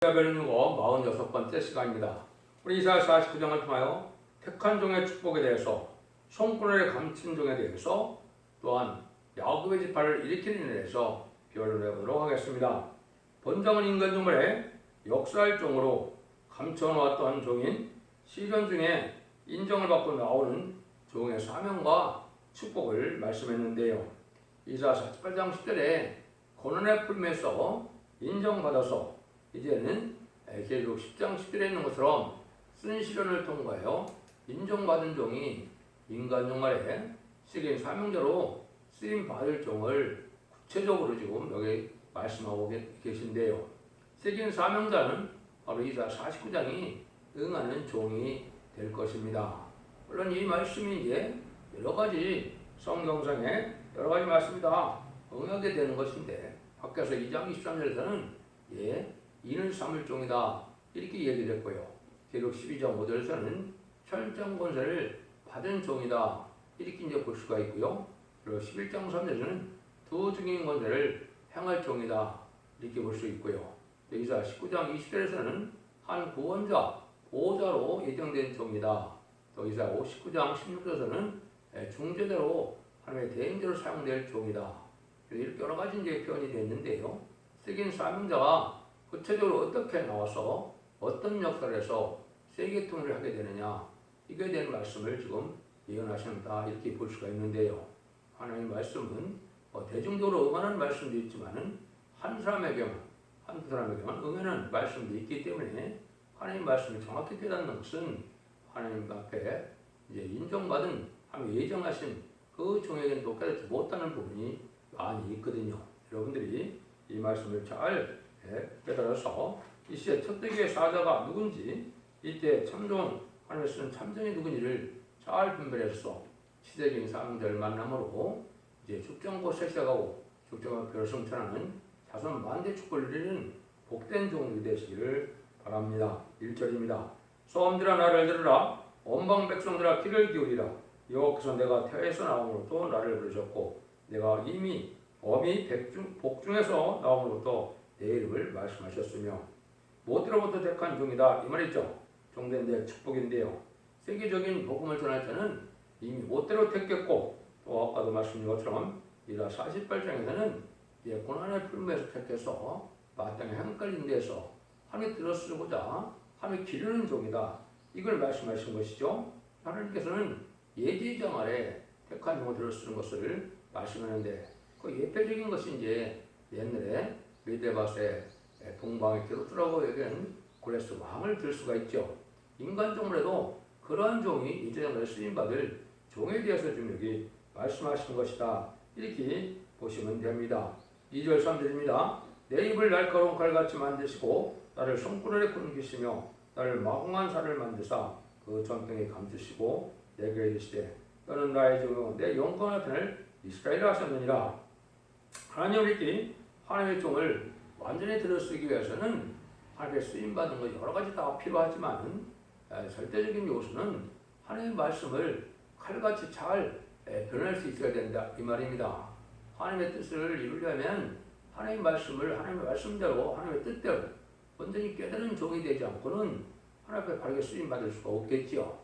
배우는 46번째 시간입니다. 우리 이사야 49장을 통하여 택한 종의 축복에 대해서, 손구날에 감춘 종에 대해서, 또한 야곱의 지파를 일으키는 일에 대해서 변론해 보도록 하겠습니다. 본장은 인간 종말에 역사할 종으로 감춰놓았던 종인 시편 중에 인정을 받고 나오는 종의 사명과 축복을 말씀했는데요. 이사야 48장 10절에 고난의 품에서 인정받아서 이제는 계시록 10장 10절에 있는 것처럼 쓴 시련을 통과하여 인정받은 종이 인간 종말에 쓰긴 사명자로 쓰임 받을 종을 구체적으로 지금 여기 말씀하고 계신데요. 쓰긴 사명자는 바로 이사야 49장이 응하는 종이 될 것입니다. 물론 이 말씀이 이제 여러 가지 성경상에 여러 가지 말씀이 다 응하게 되는 것인데, 밖에서 2장 23절에서는 이는 삼을 종이다 이렇게 얘기했고요. 계시록 12장 5절에서는 철장 권세를 받은 종이다 이렇게 이제 볼 수가 있고요. 그리고 11장 3절에서는 두 증인 권세를 행할 종이다 이렇게 볼 수 있고요. 이사야 19장 20절에서는 한 구원자, 보호자로 예정된 종이다. 또 이사야 59장 16절에서는 중재자로 하나님의 대행자로 사용될 종이다. 이렇게 여러 가지 이제 표현이 됐는데요. 쓰긴 사명자가 구체적으로 어떻게 나와서 어떤 역사를 해서 세계통일을 하게 되느냐, 이거에 대한 말씀을 지금 예언하신다 이렇게 볼 수가 있는데요. 하나님의 말씀은 대중적으로 응하는 말씀도 있지만은 한 사람에게만, 한두 사람에게만 응하는 말씀도 있기 때문에 하나님의 말씀을 정확히 깨닫는 것은 하나님 앞에 이제 인정받은, 하나님 예정하신 그 종에게는 또 깨닫지 못하는 부분이 많이 있거든요. 여러분들이 이 말씀을 잘 깨달아서 이 시대 첫대기의 사자가 누군지, 이때 참종, 하나님의 쓰는 참정이 누군지를 잘 분별해서 시대적인 사람들 만남으로 이제 죽정고 섹시하고 죽정한 별성천하는 자손 만대 축복을 누리는 복된 종이 되시기를 바랍니다. 1절입니다. 소음들아 나를 들으라, 온방 백성들아 귀를 기울이라. 여호와께서 내가 태에서 나옴으로부터 나를 부르셨고, 내가 이미 어미 복중에서 나옴으로부터 내 이름을 말씀하셨으며, 못으로부터 택한 종이다 이 말이죠. 종된데 축복인데요. 세계적인 복음을 전할 때는 이미 못대로 택했고, 또 아까도 말씀드린 것처럼 이라 48장에서는 고난의 풀무에서 택해서 마땅히 행깔린 데서 하나님 들어쓰고자 하나님 기르는 종이다 이걸 말씀하신 것이죠. 하나님께서는 예지장 아래 택한 종을 들어쓰는 것을 말씀하는데, 그 예표적인 것이 이제 옛날에 메데바스의 동방의 기로스라고 얘기하는 고레스 왕을 들 수가 있죠. 인간 종물에도 그러한 종이 이제정을 쓰임받을 종에 대해서 좀 여기 말씀하신 것이다 이렇게 보시면 됩니다. 2절 3절입니다. 내 입을 날카로운 칼같이 만드시고 나를 손구날에 끊기시며 나를 마공한 살을 만드사 그 전등에 감추시고 내게 이르시되 너는 나의 종이요 내 영광의 편을 이스라엘 하셨느니라. 하나님은 이렇게 하나님의 종을 완전히 들어쓰기 위해서는 하나님의 쓰임받은 것 여러 가지 다 필요하지만 절대적인 요소는 하나님의 말씀을 칼같이 잘 변할 수 있어야 된다 이 말입니다. 하나님의 뜻을 이루려면 하나님의 말씀을 하나님의 말씀대로 하나님의 뜻대로 완전히 깨달은 종이 되지 않고는 하나님 앞에 바르게 쓰임받을 수가 없겠지요.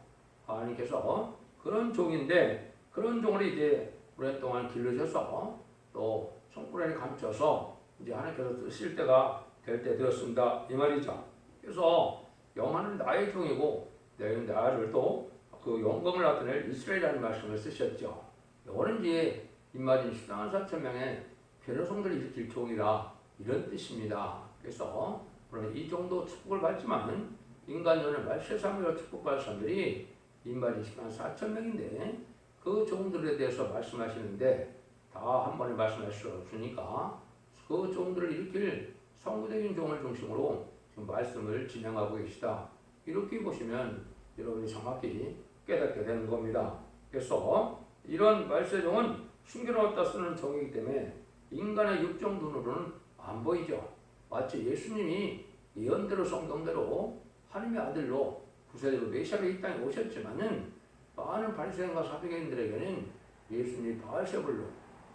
하나님께서 그런 종인데, 그런 종을 이제 오랫동안 기르셔서 또 손구날에 감춰서 이제 하나님께서 쓰실 때가 될 때 되었습니다 이 말이죠. 그래서 영화는 나의 종이고 내는 나를 또 그 영광을 나타낼 이스라엘이라는 말씀을 쓰셨죠. 이거는 이제 입맞은 14만 4천 명의 변호성들을 일으킬 종이라 이런 뜻입니다. 그래서 물론 이 정도 축복을 받지만 인간전을 말세삼으로 축복받을 사람들이 입맞은 10만 4천 명인데 그 종들에 대해서 말씀하시는데 다 한 번에 말씀할 수 없으니까 그 종들을 일으킬 성구적인 종을 중심으로 지금 말씀을 진행하고 계시다. 이렇게 보시면 여러분이 정확히 깨닫게 되는 겁니다. 그래서 이런 말세종은 순결하다 쓰는 종이기 때문에 인간의 육정 눈으로는 안 보이죠. 마치 예수님이 예언대로 성경대로 하나님의 아들로 구세주로 메시아로 이 땅에 오셨지만은 많은 바리새인과 사두개인들에게는 예수님이 바알세불로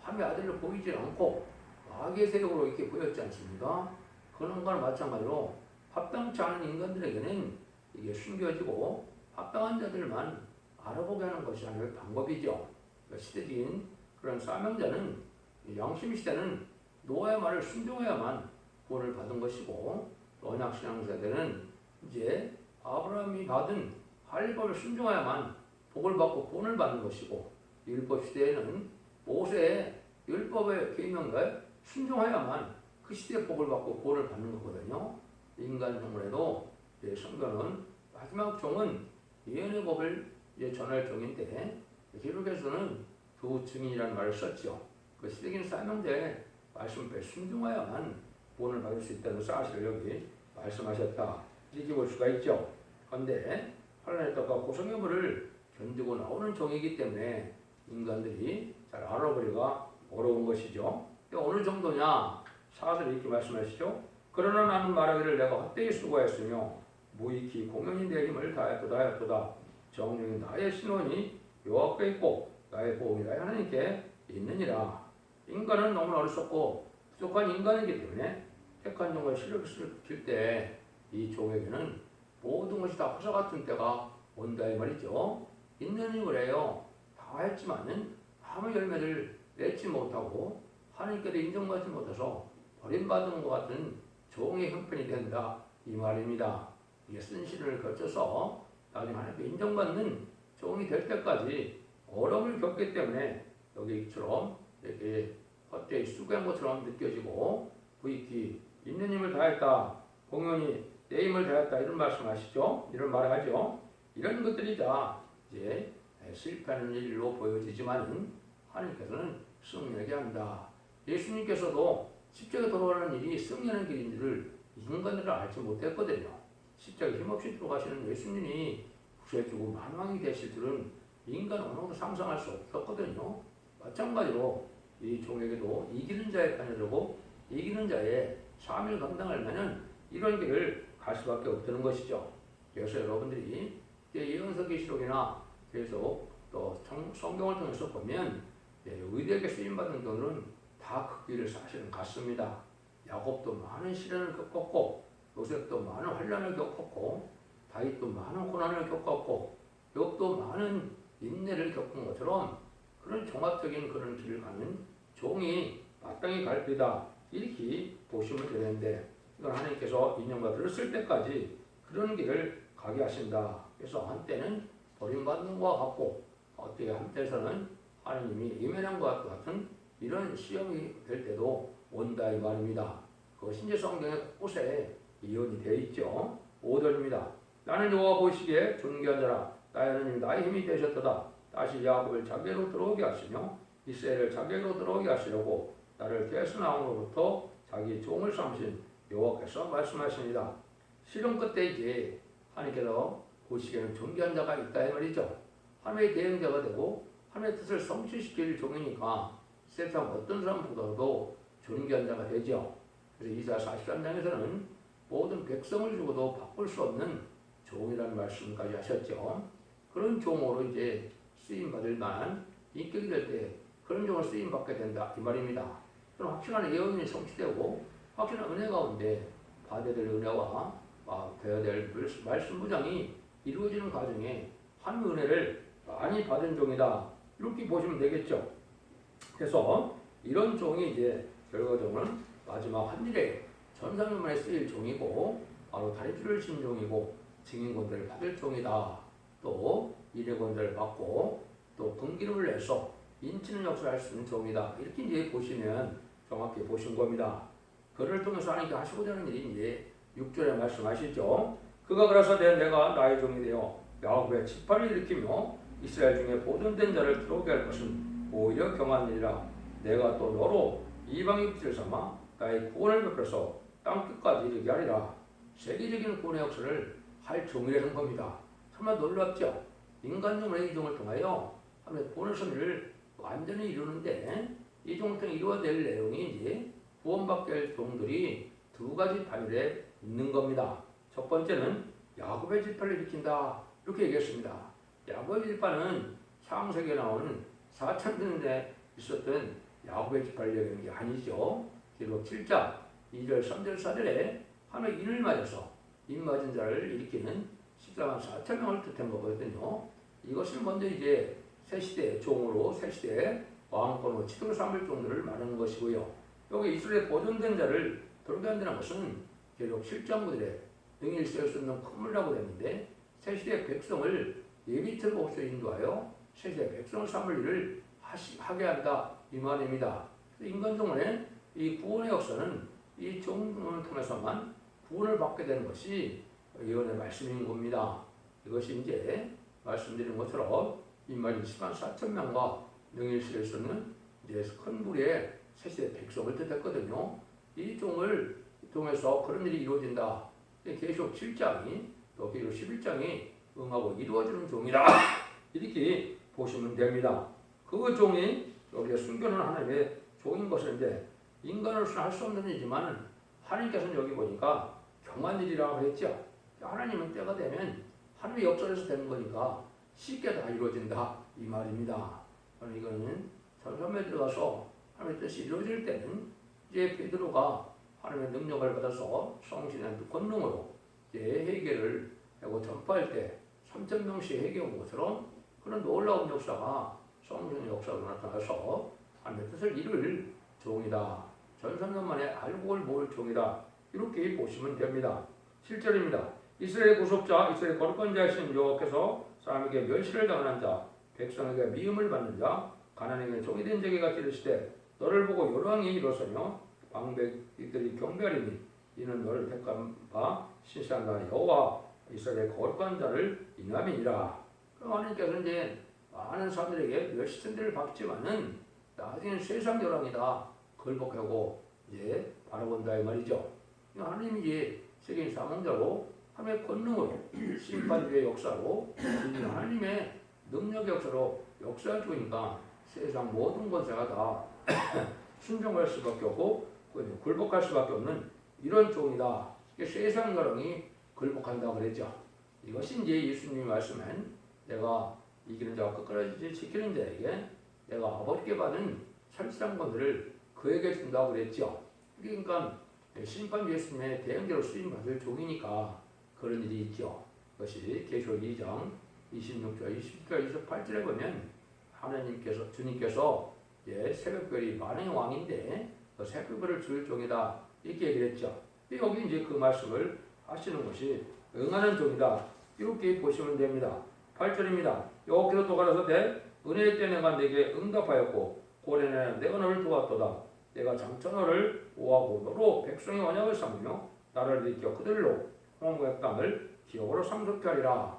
하나님의 아들로 보이지 않고 마귀의 세력으로 이렇게 보였지 않습니까? 그런 것과 마찬가지로 심상치 않은 인간들에게는 이게 숨겨지고 합당한 자들만 알아보게 하는 것이 하나의 방법이죠. 그러니까 시대적인 그런 사명자는 양심 시대는 노아의 말을 순종해야만 구원을 받은 것이고, 언약신앙 세대는 이제 아브라함이 받은 할례법을 순종해야만 복을 받고 구원을 받는 것이고, 율법 시대에는 모세의 율법의 계명에 순종해야만 그 시대의 복을 받고 구원을 받는 거거든요. 인간 종문에도 성경은 마지막 종은 예언의 법을 전할 종인데, 기록에서는 두 증인이라는 말을 썼죠. 그 시대적인 사명자의 말씀에 순종해야만 구원을 받을 수 있다는 사실을 여기 말씀하셨다, 이렇게 볼 수가 있죠. 그런데 환난의 떡과 고성의 물을 견디고 나오는 종이기 때문에 인간들이 잘 알아보기가 어려운 것이죠. 어느 정도냐? 사실 이렇게 말씀하시죠. 그러나 나는 말하기를 내가 헛되이 수고했으며 무익히 공연히 내 힘을 다하였도다. 정령이 나의 신원이 여호와께 있고 나의 보험이 나의 하나님께 있느니라. 인간은 너무 어리석고 부족한 인간이기 때문에 택한 종의 실력을 쓸 때 이 종에게는 모든 것이 다 화사 같은 때가 온다 이 말이죠. 있는 힘을 해요. 다 했지만은 아무 열매를 맺지 못하고 하나님께도 인정받지 못해서 버림받은 것 같은 종의 형편이 된다 이 말입니다. 이게 쓴실을 거쳐서 나중에 하나님께 인정받는 종이 될 때까지 어려움을 겪기 때문에 여기처럼 이렇게 헛되이 수고한 것처럼 느껴지고, 부익히 있는 힘을 다했다, 공연히 내 힘을 다했다, 이런 말씀하시죠. 이런 말을 하죠. 이런 것들이 다 이제 실패하는 일로 보여지지만은 하나님께서는 승리하게 한다. 예수님께서도 십자가에 돌아가는 일이 승리하는 길인 줄을 인간들은 알지 못했거든요. 십자가에 힘없이 들어가시는 예수님이 구세주고 만왕이 되실 줄은 인간 어느 상상할 수 없었거든요. 마찬가지로 이 종에게도 이기는 자의 편이 되고 이기는 자의 사명을 감당하려면 이런 길을 갈 수밖에 없다는 것이죠. 그래서 여러분들이 예언서 계시록이나 계속 또 성경을 통해서 보면 의대에게 쓰임받은 경우는 다 그 길을 사실은 갔습니다. 야곱도 많은 시련을 겪었고, 요셉도 많은 환난을 겪었고, 다윗도 많은 고난을 겪었고, 욥도 많은 인내를 겪은 것처럼 그런 종합적인 그런 길을 가는 종이 마땅히 갈 길이다, 이렇게 보시면 되는데, 이건 하나님께서 인정받을 때까지 그런 길을 가게 하신다. 그래서 한때는 버림받는 것과 같고, 어떻게 한때에서는 하나님이 이면한 것과 같은 이런 시험이 될 때도 온다 이 말입니다. 그것이 이제 성경의 곳곳에 이언이 되어 있죠. 5절입니다. 나는 여호와 보시기에 존귀한 자라. 나의 하나님 나의 힘이 되셨도다. 다시 야곱을 자기로 들어오게 하시며 이스라엘을 자기로 들어오게 하시려고 나를 게스나움으로부터 자기 종을 삼으신 여호와께서 말씀하십니다. 실험 끝에 이제 하나님께서 보시기에는 존귀한 자가 있다 이 말이죠. 하나님의 대행자가 되고 하나님의 뜻을 성취시킬 종이니까 세상 어떤 사람보다도 존귀한 자가 되죠. 그래서 이사야 43장에서는 모든 백성을 주고도 바꿀 수 없는 종이라는 말씀까지 하셨죠. 그런 종으로 이제 쓰임받을 만한 인격이 될 때 그런 종을 쓰임받게 된다 이 말입니다. 그럼 확실한 예언이 성취되고 확실한 은혜 가운데 받아야 될 은혜와 되어야 될 말씀 무장이 이루어지는 과정에 한 은혜를 많이 받은 종이다, 이렇게 보시면 되겠죠. 그래서 이런 종이 이제 결과적으로 마지막 한 일에 전사명만에 쓰일 종이고, 바로 다리줄을 친 종이고, 증인권들을 받을 종이다. 또 일회권들을 받고 또 분기름을 내서 인치는 역사를 할 수 있는 종이다. 이렇게 이제 보시면 정확히 보신 겁니다. 그를 통해서 하나님께 하시고자 하는 일이 이제 6절에 말씀하시죠. 그가 그래서 내가 나의 종이 되어 야곱의 지파를 일으키며 이스라엘 중에 보존된 자를 들어오게 할 것은 오히려 경한 일이라. 내가 또 너로 이방의 입지를 삼아 나의 구원을 베풀어서 땅 끝까지 이르게 하리라. 세계적인 구원의 역사를 할 종이라는 겁니다. 정말 놀랍죠? 인간종의 이 종을 통하여 하나님의 구원의 섭리를 완전히 이루는데, 이 종을 통해 이루어야 될 내용이 이제 구원받게 할 종들이 두 가지 반열에 있는 겁니다. 첫 번째는 야곱의 지파를 일으킨다, 이렇게 얘기했습니다. 야곱의 지파는 창세기에 나오는 4,000년에 있었던 야곱의 지파를 얘기하는 게 아니죠. 기록 7장 2절 3절 4절에 하나님의 인을 맞아서 입맞은 자를 일으키는 14만 4천 명을 뜻한 거거든요. 이것은 먼저 이제 새시대 종으로 새시대 왕권으로 지도로 삼을 종들을 말하는 것이고요. 여기 이스라엘의 보존된 자를 돌게 한다는 것은 계속 실장부들의 능일 세울 수 있는 큰물이라고 했는데 새시대 백성을 예비틀고 없어 인도하여 새시대 백성을 삼을 일을 하게 한다 이 말입니다. 인간종원의 이 구원의 역사는 이 종을 통해서만 구원을 받게 되는 것이 예언의 말씀인 겁니다. 이것이 이제 말씀드린 것처럼 인마진 10만 4천 명과 능일시를 쓰는 이제 큰 부리의 새시대 백성을 뜻했거든요. 이 종을 통해서 그런 일이 이루어진다. 계시록 7장이 또 계시록 11장이 응하고 이루어지는 종이다. 이렇게 보시면 됩니다. 그 종이 여기에 숨겨놓은 하나님의 종인 것은 이제 인간으로서는 할 수 없는 일이지만 하나님께서는 여기 보니까 경한 일이라고 했죠. 하나님은 때가 되면 하나님의 역사에서 되는 거니까 쉽게 다 이루어진다 이 말입니다. 이거는 전섬에 들어가서 하나님의 뜻이 이루어질 때는 이제 베드로가 하나님의 능력을 받아서 성신의 권능으로 이제 회개를 하고 전파할 때 3천 명씩 회개한 것처럼 그런 놀라운 역사가 성신의 역사로 나타나서 하나님의 뜻을 이룰 종이다. 전선년 만에 알고 모를 종이다. 이렇게 보시면 됩니다. 7절입니다. 이스라엘의 구속자, 이스라엘의 거룩한 자이신 여호와께서 사람에게 멸시를 당하는 자, 백성에게 미움을 받는 자, 가난에게 종이 된 자에게 같이 이르시되 너를 보고 요랑이 일어서며 방백들이 경배하리니 이는 너를 택한 바 신실한 나 여호와 이스라엘의 거룩한 자를 인함이니라. 그럼 하나님께서는 이제 많은 사람들에게 멸시천대를 받지만은 나중에는 세상 요랑이다 걸복하고 이제 바라본다 이 말이죠. 하나님이 이제 세계인 사망자로 하나님의 권능으로 심판주의 역사로 하나님의 능력의 역사로 역사할 주니까 세상 모든 권세가 다 순종할 수밖에 없고 굴복할 수밖에 없는 이런 종이다. 세상 여랑이 굴복한다고 그랬죠. 이것이 이제 예수님이 말씀한 내가 이기는 자와 끝까지 지키는 자에게 내가 아버지께 받은 설상권들을 그에게 준다고 그랬죠. 그러니까 심판 예수님의 대형제로 쓰임받을 종이니까 그런 일이 있죠. 그것이 계시록 2장 26절, 27절, 28절에 보면 하나님께서 주님께서 새벽별이 만왕의 왕인데 그 새벽별을 줄 종이다 이렇게 얘기를 했죠. 여기 이제 그 말씀을 하시는 것이 응하는 종이다 이렇게 보시면 됩니다. 8절입니다. 여호와께서 또 가라사대 은혜의 때 내가 내게 응답하였고 고래내 내가 너를 도왔도다. 내가 장차 너를 보호하고 너로 백성의 언약을 삼으며 나를 일으켜 그들로 홍구의 땅을 기업으로 상속케 하리라.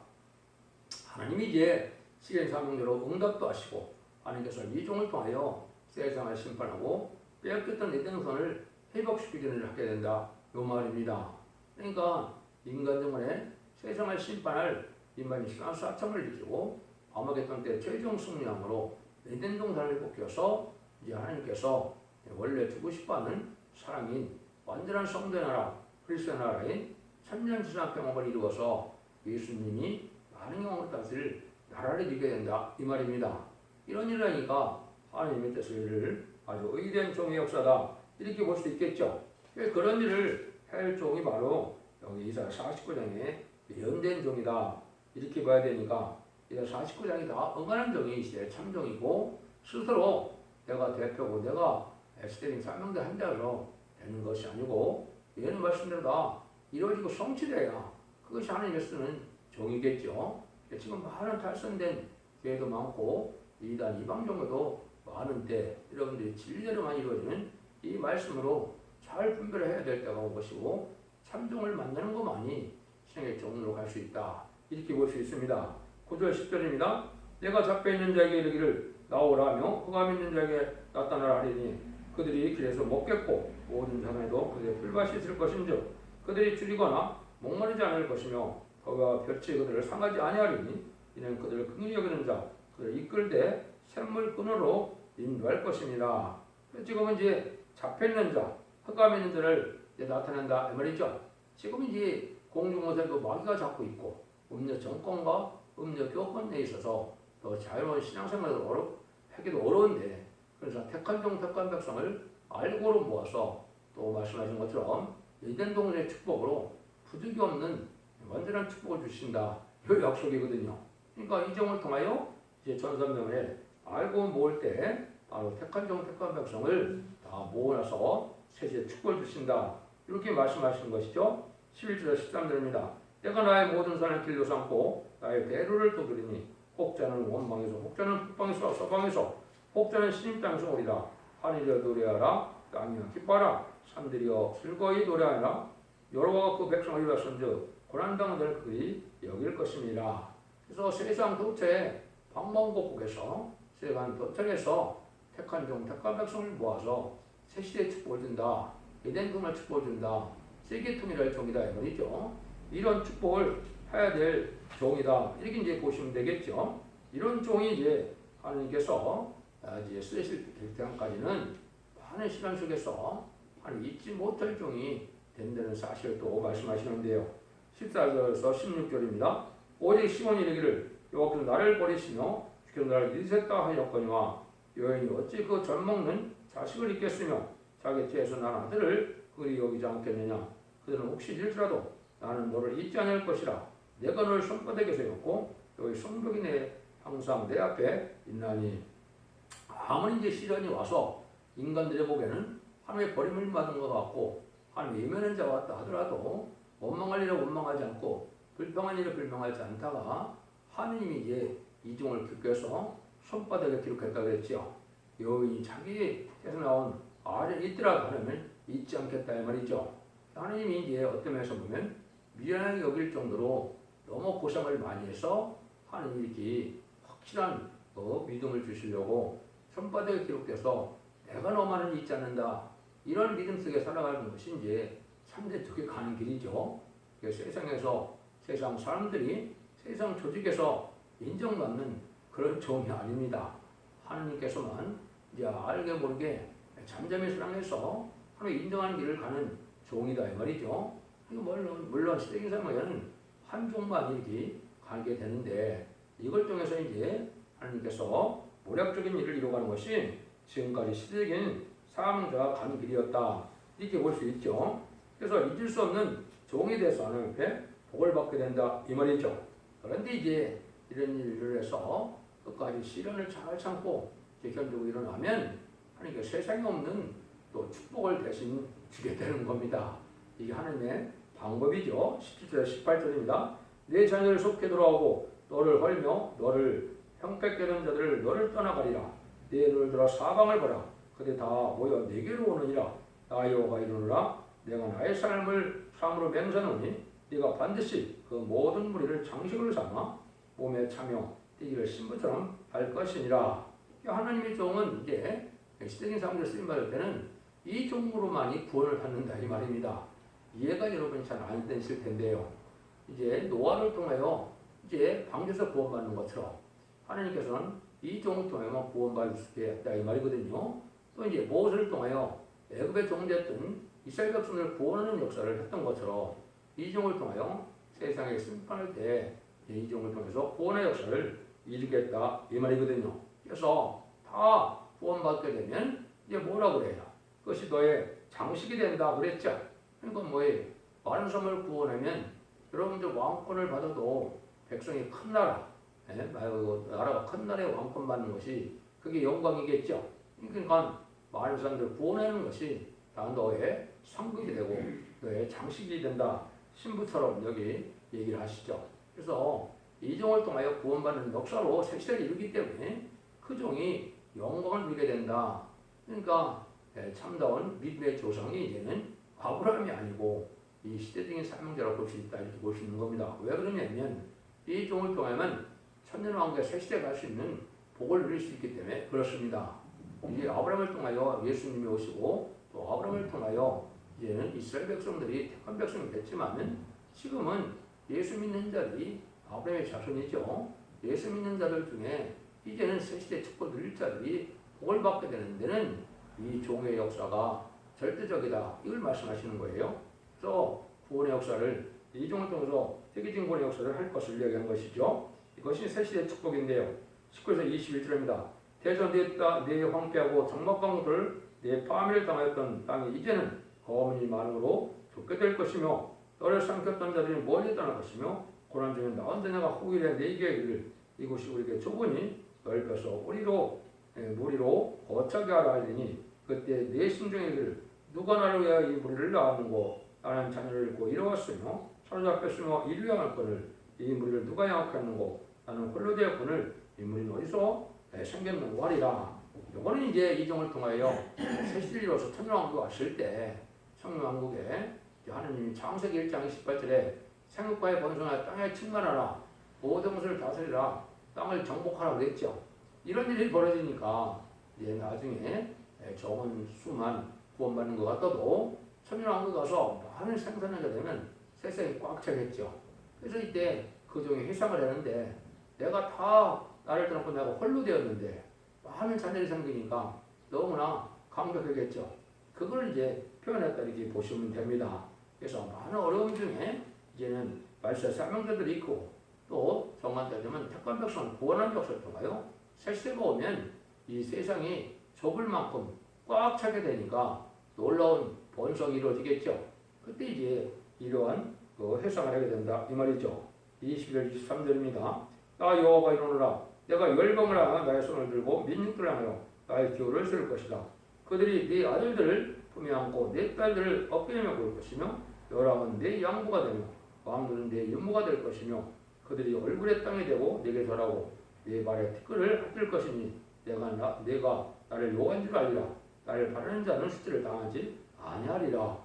하나님이 이제 시간 사명대로 응답도 하시고 하나님께서 이 종을 통하여 세상을 심판하고 빼앗겼던 에덴성을 회복시키는 일을 하게 된다 이 말입니다. 그러니까 인간정원에 세상을 심판할 인간이 4천을 일으키고 아마겟돈 때 최종 승리함으로 에덴 동산을 회복해서 이제 하나님께서 원래 주고 싶어하는 사랑인 완전한 성도의 나라 그리스도의 나라인 천년지상 평화를 이루어서 예수님이 많은 영혼을 다스릴 나라를 이루게 된다 이 말입니다. 이런 일이라니까 하나님의 뜻을 아주 의된 종의 역사다 이렇게 볼 수 있겠죠. 그런 일을 할 종이 바로 여기 이사야 49장에 예언된 종이다 이렇게 봐야 되니까 이사야 49장이 다 응하는 종이 참종이고 스스로 내가 대표고 내가 에스더인 사명대 한 자로 되는 것이 아니고 예언의 말씀대로 다 이루어지고 성취돼야 그것이 하나님의 쓰는 종이겠죠. 지금 많은 탈선된 교회도 많고 이단 이방 종교도 많은데 여러분들이 진리대로만 이루어지는 이 말씀으로 잘 분별을 해야 될 때가 온 것이고 참종을 만나는 것만이 신앙의 종으로 갈 수 있다 이렇게 볼 수 있습니다. 9절 10절입니다. 내가 잡혀있는 자에게 이르기를 나오라며 흑암 있는 자에게 나타나라 하리니 그들이 길에서 먹겠고 모든 자에도 그들의 풀밭이 있을 것인즉 그들이 줄이거나 목마르지 않을 것이며 거기와 볕이 그들을 상하지 아니하리니 이는 그들을 긍휼히 여기는 자 그들을 이끌되 샘물 끈으로 인도할 것입니다. 지금은 이제 잡혀있는 자 흑암 있는 자를 나타낸다 이 말이죠. 지금 이제 공중원세도 마귀가 잡고 있고 음녀 정권과 음녀 교권 내에 있어서 더 자유로운 신앙생활을 하기도 어려운데 그래서 택한 종 택한 백성을 알고로 모아서 또 말씀하신 것처럼 에덴 동산의 축복으로 부득이 없는 완전한 축복을 주신다. 그 약속이거든요. 그러니까 이 종을 통하여 이제 전선명을 알고 모을 때 바로 택한 종, 택한 백성을 다 모아서 세시에 축복을 주신다. 이렇게 말씀하시는 것이죠. 11절 13절입니다. 내가 나의 모든 산을 길로 삼고 나의 대로를 두드리니 혹자는 원방에서 혹자는 북방에서 서방에서 혹자는 시님 땅에서 오리라. 하늘이여 노래하라. 땅이여 기뻐하라. 산들이여 즐거이 노래하라. 여호와가 그 백성을 위하선즉 고난당들 그들이 여길 것입니다. 그래서 세상 도처에 방방곡곡에서 세간 도처에서 택한 종, 택한 백성을 모아서 새 시대의 축복을 준다. 에덴 동을 축복을 준다. 세계 통일할 종이다 이 말이죠. 이런 축복을 해야 될 종이다. 이렇게 이제 보시면 되겠죠. 이런 종이 이제 하나님께서 이제 쓰실 때까지는 많은 시간 속에서 잊지 못할 종이 된다는 사실을 또 말씀하시는데요. 14절에서 16절입니다. 오직 시온이 이르기를 여호와께서 나를 버리시며 주께서 나를 잊으셨다 하였거니와 여인이 어찌 그 젖먹는 자식을 잊겠으며 자기 죄에서 난 아들을 그리 여기지 않겠느냐. 그들은 혹시 일지라도 나는 너를 잊지 않을 것이라. 내가 너를 손바닥에 세웠고 여기 성벽이 항상 내 앞에 있나니. 아무리 이제 시련이 와서 인간들이 보기에는 하나님의 버림을 받은 것 같고 하나님의 예면한 자가 왔다 하더라도 원망할 일은 원망하지 않고 불평한 일은 불평하지 않다가 하나님이 이제 이 종을 기록해서 손바닥에 기록했다고 그랬죠. 여인이 자기에서 나온 아를 잊더라도 하나님을 잊지 않겠다 이 말이죠. 하나님이 이제 어떤 면에서 보면 미련하게 여길 정도로 너무 고생을 많이 해서 하나님이 이렇게 확실한 믿음을 주시려고 손바닥에 기록돼서 내가 너만은 잊지 않는다. 이런 믿음 속에 살아가는 것이 이제 참된 저게 가는 길이죠. 세상에서 세상 사람들이 세상 조직에서 인정받는 그런 종이 아닙니다. 하나님께서만 이제 알게 모르게 잠잠히 사랑해서 하나님 인정하는 길을 가는 종이다 이 말이죠. 물론 시대적인 상황에는 한 종만 이렇게 가게 되는데 이걸 통해서 이제 하나님께서 모략적인 일을 이루어가는 것이 지금까지 시대적인 사명자가 가는 길이었다. 이렇게 볼 수 있죠. 그래서 잊을 수 없는 종이 돼서 하나님 앞에 복을 받게 된다 이 말이죠. 그런데 이제 이런 일을 해서 끝까지 시련을 잘 참고 견디고 일어나면 하나님께 세상에 없는 또 축복을 대신 주게 되는 겁니다. 이게 하나님의 방법이죠. 17절 18절입니다. 내 자녀를 속게 돌아오고 너를 헐며 너를 형패게 하는 자들을 너를 떠나가리라. 내 눈을 들어 사방을 보라. 그들 다 모여 내게로 오느니라. 나 여호와가 이르노라. 내가 나의 삶으로 맹세하노니 네가 반드시 그 모든 무리를 장식으로 삼아 몸에 차며 뛰기를 신부처럼 할 것이니라. 하나님의 종은 이제 시대적인 사람들 쓰임받을 때는 이 종으로만이 구원을 받는다 이 말입니다. 이해가 여러분이 잘 안 되실 텐데요. 이제 노아를 통하여 이제 방주에서 구원받는 것처럼 하나님께서는 이 종을 통하여 구원받을 수 있게 했다 이 말이거든요. 또 이제 모세를 통하여 애굽의 종됐던 이스라엘 백성을 구원하는 역사를 했던 것처럼 이 종을 통하여 세상에 심판할 때 이 종을 통해서 구원의 역사를 이루겠다 이 말이거든요. 그래서 다 구원받게 되면 이제 뭐라고 그래요? 그것이 너의 장식이 된다 그랬죠. 그러니까 뭐예요? 많은 사람을 구원하면 여러분들 왕권을 받아도 백성이 큰 나라, 나라가 큰 나라의 왕권 받는 것이 그게 영광이겠죠. 그러니까 많은 사람들 구원하는 것이 다 너의 상급이 되고 너의 장식이 된다. 신부처럼 여기 얘기를 하시죠. 그래서 이 종을 통하여 구원받는 역사로 새 시대를 이루기 때문에 그 종이 영광을 누리게 된다. 그러니까 참다운 믿음의 조상이 이제는 아브라함이 아니고 이 시대적인 사명자라고 볼 수 있다 이렇게 볼 수 있는 겁니다. 왜 그러냐면 이 종을 통하면 천년왕국의 새 시대에 갈 수 있는 복을 누릴 수 있기 때문에 그렇습니다. 이제 아브라함을 통하여 예수님이 오시고 또 아브라함을 통하여 이제는 이스라엘 백성들이 택한 백성이 됐지만은 지금은 예수 믿는 자들이 아브라함의 자손이죠. 예수 믿는 자들 중에 이제는 새 시대 축복 누릴 자들이 복을 받게 되는 데는 이 종의 역사가 절대적이다. 이걸 말씀하시는 거예요. 그래서 구원의 역사를 이 종을 통해서 세계적인 구원의 역사를 할 것을 이야기한 것이죠. 이것이 새 시대의 축복인데요. 19에서 21절입니다. 대전 내 황폐하고 장막강들을 내 파멸을 당하였던 땅이 이제는 거민이 많음으로 좁게 될 것이며 너를 삼켰던 자들이 멀리 떠날 것이며 고난 중에 나온 자녀가 후일에 내게 이르기를 이곳이 우리에게 좁으니 넓혀서 무리로 거처게 하라 하리니 그때 내 심중에 이르기를 누가 나를 위하여 이 무리를 낳았는고 나는 자녀를 잃고 이루었으며 사로잡혔으며 이루 향할 거를 이 무리를 누가 양육했는고 나는 홀로 되었거늘 이 무리는 어디서 생겼는고 하리라. 이거는 이제 이 종을 통하여 새시리로서 천년왕국 왔을 때 천년왕국에 하느님이 창세기 1장 28절에 생육과의 번성하여 땅에 충만하라 모든 것을 다스리라 땅을 정복하라 그랬죠. 이런 일이 벌어지니까 이제 나중에 적은 수만 구원받는 것 같아도 천년왕국 가서 많은 생산자가 되면 세상이 꽉 차겠죠. 그래서 이때 그 종이 회상을 했는데 내가 다 나를 떠나고 내가 홀로 되었는데 많은 자녀들이 생기니까 너무나 감격하겠죠. 그걸 이제 표현했다 이렇게 보시면 됩니다. 그래서 많은 어려움 중에 이제는 말세 사명자들이 있고 또 정한 때되면 택한 백성을 구원한 격을 통하여 새 시대가 오면 이 세상이 좁을 만큼 꽉 차게 되니까 놀라운 번성이 이루어지겠죠. 그때 이제 이러한 회상을 하게 된다 이 말이죠. 21절 23절입니다. 나 여호와가 이르노라 내가 열방을 향하여 나의 손을 들고 민족들을 향하여 나의 기호를 세울 것이다. 그들이 네 아들들을 품에 안고 네 딸들을 어깨에 메고 올 것이며 여랑은 네 양부가 되며 왕들은 네 윤무가 될 것이며 그들이 얼굴에 땅이 되고 내게 절하고 네 발에 티끌을 핫들 것이니 내가 나를 요한 줄 알리라. 나를 바라는 자는 수치를 당하지 아니하리라.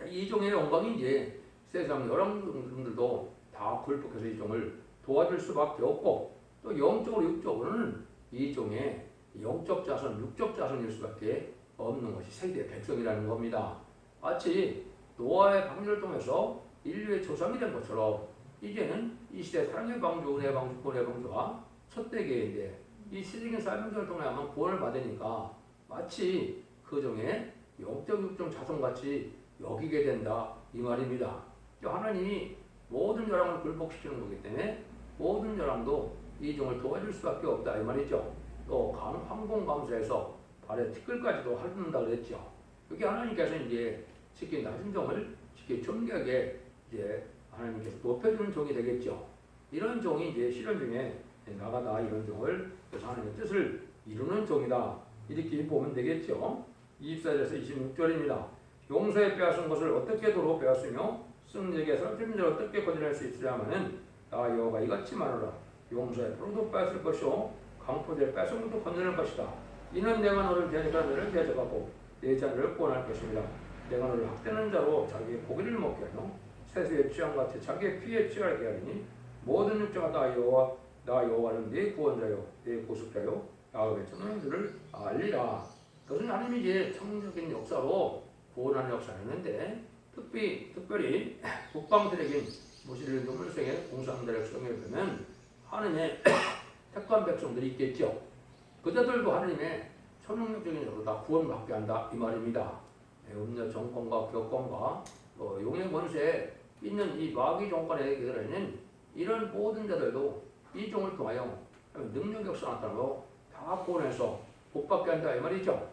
이 종의 영광이 이제 세상 여러분들도 다 굴복해서 이 종을 도와줄 수밖에 없고 또 영적으로 육적으로는 이 종의 영적 자손, 육적 자손일 수밖에 없는 것이 세대의 백성이라는 겁니다. 마치 노아의 방주를 통해서 인류의 조상이 된 것처럼 이제는 이 시대 사랑의 방주, 은혜의 방주, 구원의 방주가 첫대계인데 이 시대적인 사명자를 통하여만 구원을 받으니까 마치 그 종의 영적 육적 자손같이 여기게 된다 이 말입니다. 하나님이 모든 열왕을 굴복시키는 거기 때문에 모든 열왕도 이 종을 도와줄 수밖에 없다 이 말이죠. 또 황공감사에서 발에 티끌까지도 핥는다 그랬죠. 여기 하나님께서 이제 특히 낮은 종을 특히 존귀하게 이제 하나님께서 높여주는 종이 되겠죠. 이런 종이 이제 실현 중에 나가다 이런 종을 그래서 하나님의 뜻을 이루는 종이다 이렇게 보면 되겠죠. 24절에서 26절입니다. 용서에 빼앗은 것을 어떻게 도로 빼앗으며 승리에게 쓰러진 자를 어떻게 거절할 수 있으랴마는 나 여호와가 이같이 말하라. 용서에 포로도 빼앗을 것이요 강포대에 뺏은 것도 건져낼 것이다. 이는 내가 너를 대하니까 너를 대적하고 내 자녀를 구원할 것입니다. 내가 너를 학대하는 자로 자기의 고기를 먹게 하며 세수의 취함같이 자기의 피에 취하게 하리니 모든 육자가 나 여호와는 네 구원자요 네 보습자요 야곱의 천명들을 알리라. 그것은 하나님이 이제 청적인 역사로 구원하는 역사였는데 특별히 국방들에게 무시를 눈물생에 공산들의 수령에 보면 하느님의 택한 백성들이 있겠죠. 그자들도 하느님의 초능력적인 여로 다 구원받게 한다 이 말입니다. 음녀 정권과 격권과 용의 권세에 있는 이 마귀 정권에 들어있는 이런 모든 자들도 이 종을 통하여 능력 역사 나타나고 다 구원해서 복받게 한다 이 말이죠.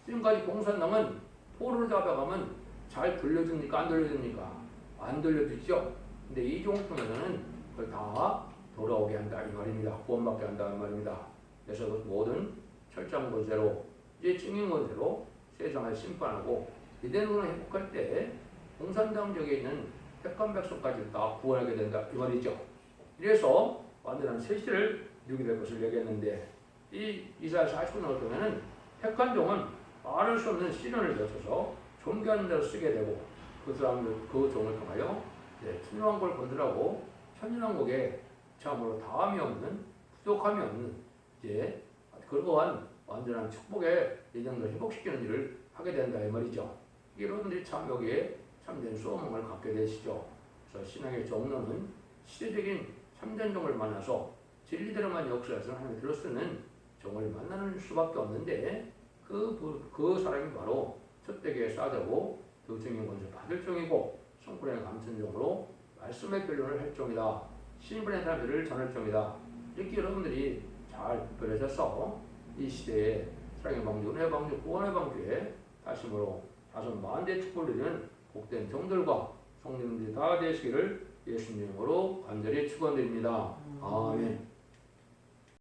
지금까지 공산당은 포로를 잡아가면 잘 돌려줍니까? 안 돌려줍니까? 안 돌려주죠. 근데 이 종을 통해서는 그걸 다 돌아오게 한다 이 말입니다. 구원받게 한다 이 말입니다. 그래서 모든 철장 권세로 이제 증인 권세로 세상을 심판하고 이대로는 행복할 때 공산당 지역에 있는 택한 백성까지 다 구원하게 된다 이 말이죠. 이래서 완전한 세시를 이루게 될 것을 얘기했는데 이 이사야 49년을 통해는 택한 종은 말할 수 없는 시련을 거쳐서 존귀한 대로 쓰게 되고 그 사람들 그 종을 통하여 천년왕국을 건드라고 천년왕국에 참으로 다함이 없는 부족함이 없는 이제 그러한 완전한 축복의 예정을 회복시키는 일을 하게 된다 이 말이죠. 여러분들이 참 여기에 참된 소망을 갖게 되시죠. 그래서 신앙의 종로는 시대적인 참된 종을 만나서 진리대로만 역사해서 하나님의 들어 쓰는 종을 만나는 수밖에 없는데 그 사람이 바로 첫대기에 싸되고 그 증인 권세 받을 종이고 성불의 감춘 종으로 말씀의 변론을 할 종이다. 신분의 사람들을 전할 종이다. 이렇게 여러분들이 잘 구별하셔서 이 시대에 사랑의 방주, 은혜의 방주, 구원의 방주에 다시므로 다섯 만대 축복을 누리는 복된 종들과 성님들이 다 되시기를 예수님으로 간절히 축원드립니다. 아멘.